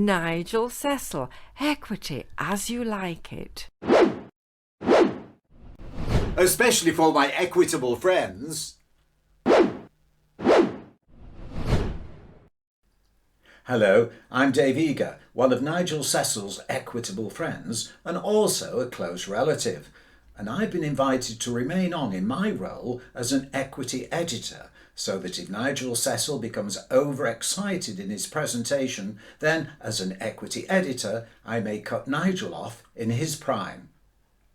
Nigel Cecil, equity as you like it. Especially for my equitable friends. Hello, I'm Dave Eager, one of Nigel Cecil's equitable friends and also a close relative. And I've been invited to remain on in my role as an equity editor, so that if Nigel Cecil becomes overexcited in his presentation, then as an equity editor, I may cut Nigel off in his prime.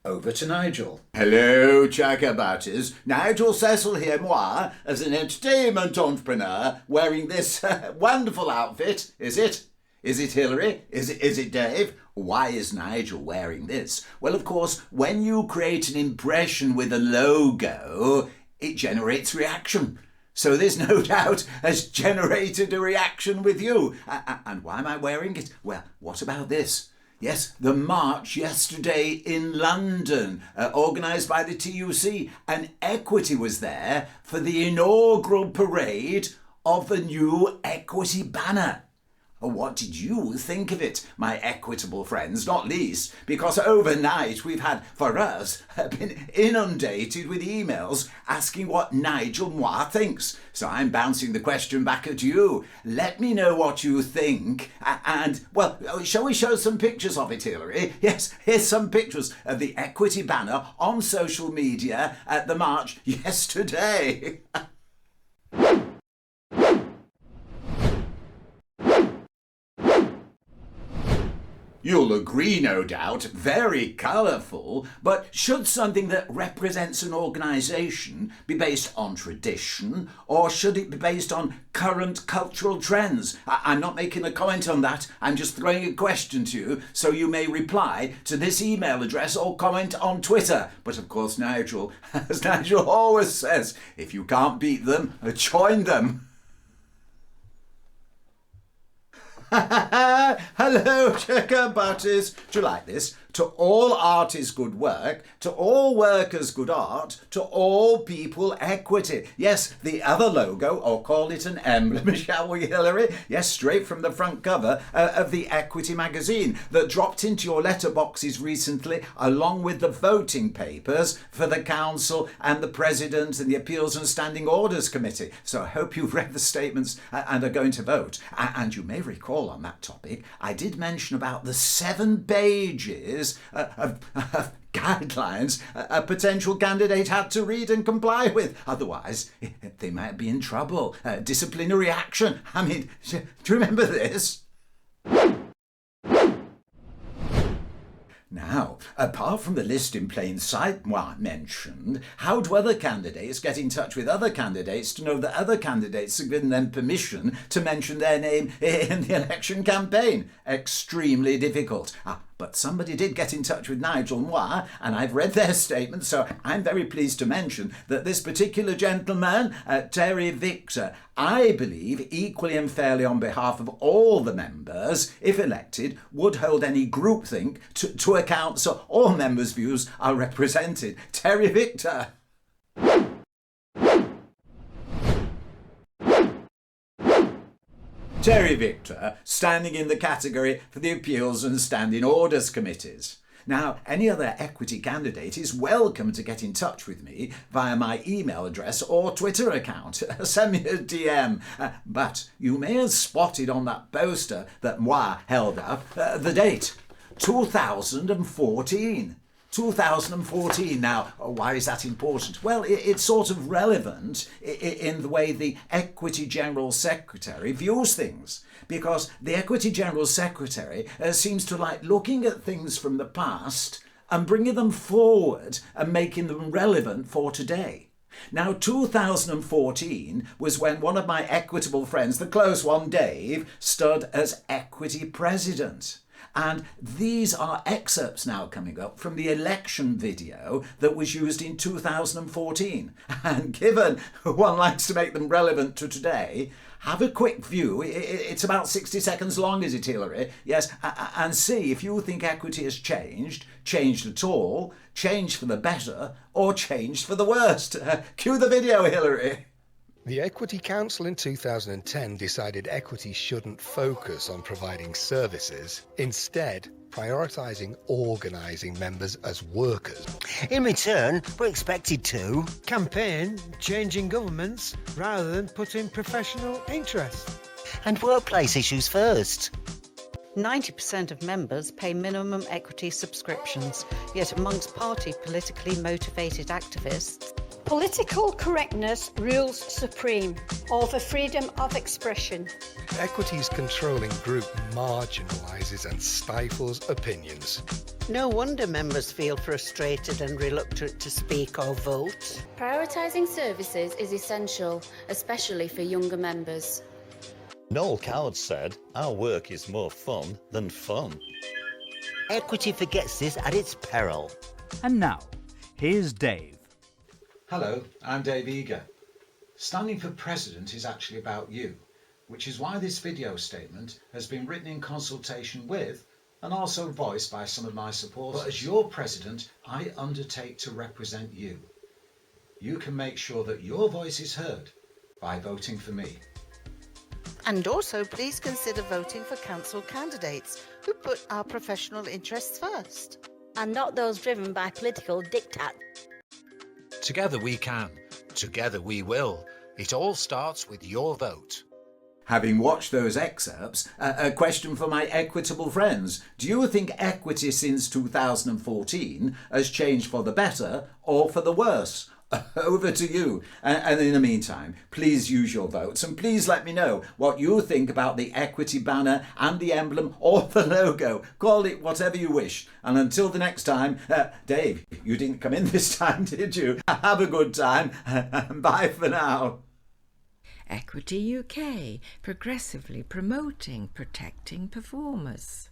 Over to Nigel. Hello, chackabatters. Nigel Cecil here, moi, as an entertainment entrepreneur, wearing this wonderful outfit. Is it? Is it Hillary? Is it Dave? Why is Nigel wearing this? Well, of course, when you create an impression with a logo, it generates reaction. So this no doubt has generated a reaction with you. And why am I wearing it? Well, what about this? Yes, the march yesterday in London, organised by the TUC, and Equity was there for the inaugural parade of the new Equity banner. What did you think of it, my equitable friends? Not least because overnight we've had, for us, been inundated with emails asking what Nigel Moi thinks. So I'm bouncing the question back at you. Let me know what you think. And, well, shall we show some pictures of it, Hillary? Yes, here's some pictures of the Equity banner on social media at the march yesterday. You'll agree, no doubt, very colourful, but should something that represents an organisation be based on tradition, or should it be based on current cultural trends? I'm not making a comment on that, I'm just throwing a question to you, so you may reply to this email address or comment on Twitter. But of course, Nigel, as Nigel always says, if you can't beat them, join them. Hello, checkerbutters. Do you like this? To all art is good work, to all workers good art, to all people equity. Yes, the other logo, or call it an emblem, shall we, Hillary? Yes, straight from the front cover of the Equity magazine that dropped into your letterboxes recently, along with the voting papers for the council and the president and the appeals and standing orders committee. So I hope you've read the statements and are going to vote. And you may recall on that topic, I did mention about the 7 pages of guidelines a potential candidate had to read and comply with. Otherwise, they might be in trouble. Disciplinary action. I mean, do you remember this? Now, apart from the list in plain sight Moi mentioned, how do other candidates get in touch with other candidates to know that other candidates have given them permission to mention their name in the election campaign? Extremely difficult. But somebody did get in touch with Nigel Moi, and I've read their statement, so I'm very pleased to mention that this particular gentleman, Terry Victor, I believe, equally and fairly on behalf of all the members, if elected, would hold any groupthink to account so all members' views are represented. Terry Victor. Terry Victor, standing in the category for the Appeals and Standing Orders Committees. Now, any other equity candidate is welcome to get in touch with me via my email address or Twitter account. Send me a DM. But you may have spotted on that poster that Moi held up the date, 2014. 2014. Now, why is that important? Well, it's sort of relevant in the way the Equity General Secretary views things, because the Equity General Secretary seems to like looking at things from the past and bringing them forward and making them relevant for today. Now, 2014 was when one of my equitable friends, the close one, Dave, stood as Equity President. And these are excerpts now coming up from the election video that was used in 2014. And given one likes to make them relevant to today, have a quick view. It's about 60 seconds long, is it, Hillary? Yes, and see if you think equity has changed at all, changed for the better, or changed for the worst. Cue the video, Hillary. The Equity Council in 2010 decided equity shouldn't focus on providing services, instead prioritising organising members as workers. In return, we're expected to campaign changing governments rather than putting professional interests. and workplace issues first. 90% of members pay minimum equity subscriptions, yet amongst party politically motivated activists, political correctness rules supreme over freedom of expression. Equity's controlling group marginalises and stifles opinions. No wonder members feel frustrated and reluctant to speak or vote. Prioritising services is essential, especially for younger members. Noel Coward said, our work is more fun than fun. Equity forgets this at its peril. And now, here's Dave. Hello, I'm Dave Eager. Standing for President is actually about you, which is why this video statement has been written in consultation with and also voiced by some of my supporters. But as your President, I undertake to represent you. You can make sure that your voice is heard by voting for me. And also, please consider voting for council candidates who put our professional interests first. And not those driven by political diktat. Together we can. Together we will. It all starts with your vote. Having watched those excerpts, a question for my equitable friends. Do you think equity since 2014 has changed for the better or for the worse? Over to you. And in the meantime, please use your votes and please let me know what you think about the equity banner and the emblem or the logo. Call it whatever you wish. And until the next time, Dave, you didn't come in this time, did you? Have a good time. Bye for now. Equity UK, progressively promoting, protecting performers.